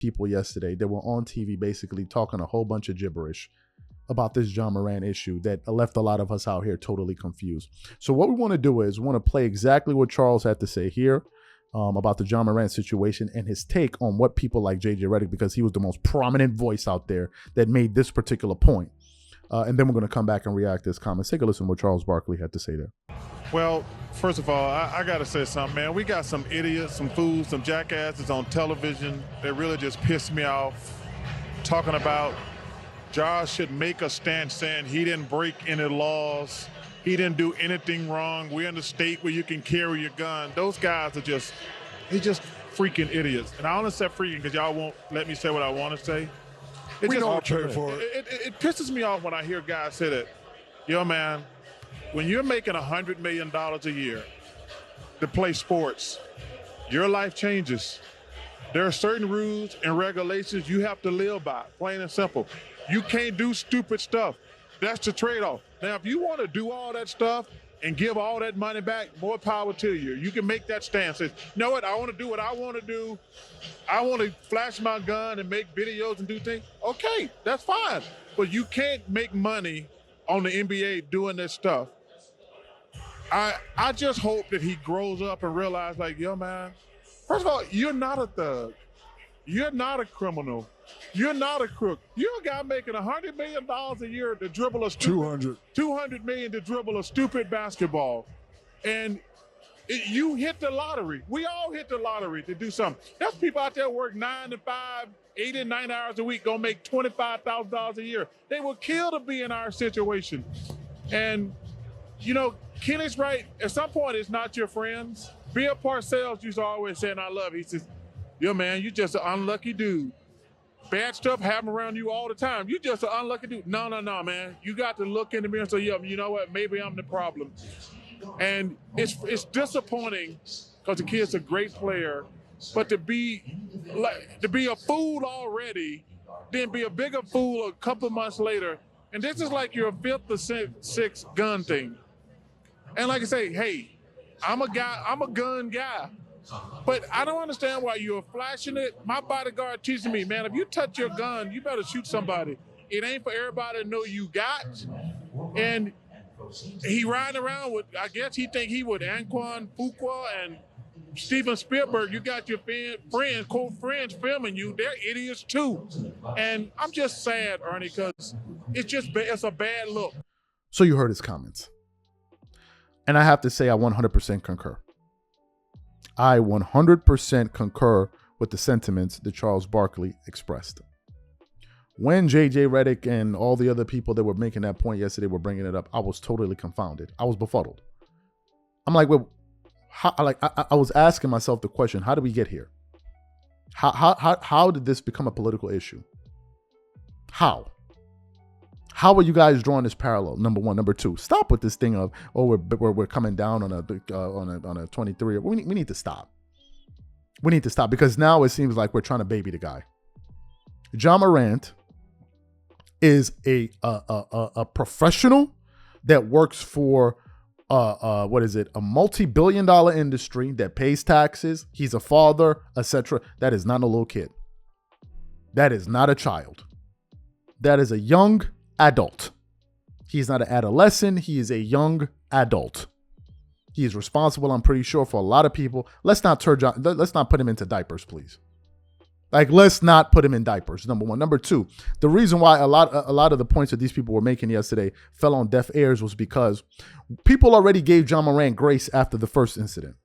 people yesterday that were on TV basically talking a whole bunch of gibberish about this John Morant issue that left a lot of us out here totally confused. So what we want to do is we want to play exactly what Charles had to say here about the John Morant situation and his take on what people like JJ Redick, because he was the most prominent voice out there that made this particular point. And then we're going to come back and react to his comments. Take a listen to what Charles Barkley had to say there. Well, first of all, I got to say something, man. We got some idiots, some fools, some jackasses on television that really just piss me off, talking about Josh should make a stand saying he didn't break any laws. He didn't do anything wrong. We're in a state where you can carry your gun. Those guys are just freaking idiots. And I only say freaking because y'all won't let me say what I want to say. We don't pay for it. It pisses me off when I hear guys say that, yo, man, when you're making $100 million a year to play sports, your life changes. There are certain rules and regulations you have to live by, plain and simple. You can't do stupid stuff. That's the trade-off. Now, if you want to do all that stuff and give all that money back, more power to you. You can make that stand. Say, you know what? I want to do what I want to do. I want to flash my gun and make videos and do things. Okay, that's fine. But you can't make money on the NBA doing this stuff. I just hope that he grows up and realizes, like, yo, man, first of all, you're not a thug. You're not a criminal. You're not a crook. You're a guy making $100 million a year to dribble a stupid, $200 million to dribble a stupid basketball. And you hit the lottery. We all hit the lottery to do something. There's people out there work 9 to 5, 8 and 9 hours a week, gonna make $25,000 a year. They will kill to be in our situation. And, you know, Kenny's right. At some point, it's not your friends. Bill Parcells used to always say, and I love it, he says, yo, man, you just an unlucky dude. Bad stuff happen around you all the time. You just an unlucky dude. No, man. You got to look in the mirror and say, yo, you know what? Maybe I'm the problem. And it's disappointing because the kid's a great player, but to be a fool already, then be a bigger fool a couple of months later, and this is like your fifth or sixth gun thing. And like I say, hey, I'm a gun guy. But I don't understand why you're flashing it. My bodyguard teaching me, man, if you touch your gun, you better shoot somebody. It ain't for everybody to know you got. And he riding around with, I guess he think he with Antoine Fuqua and Steven Spielberg. You got your quote friends filming you. They're idiots too. And I'm just sad, Ernie, because it's a bad look. So you heard his comments. And I have to say I 100% concur. I 100% concur with the sentiments that Charles Barkley expressed. When JJ Redick and all the other people that were making that point yesterday were bringing it up, I was totally confounded. I was befuddled. I'm like, well, I was asking myself the question, how did we get here? How did this become a political issue? How are you guys drawing this parallel? Number one. Number two, stop with this thing of, oh, we're coming down on a 23. We need to stop. We need to stop because now it seems like we're trying to baby the guy. John Morant is a professional that works for a multi-billion-dollar industry that pays taxes. He's a father, etc. That is not a little kid. That is not a child. That is a young adult. He's not an adolescent. He is a young adult. He is responsible, I'm pretty sure, for a lot of people. Let's not put him into diapers, please. Let's not put him in diapers, number one. Number two, the reason why a lot of the points that these people were making yesterday fell on deaf ears was because people already gave John Morant grace after the first incident.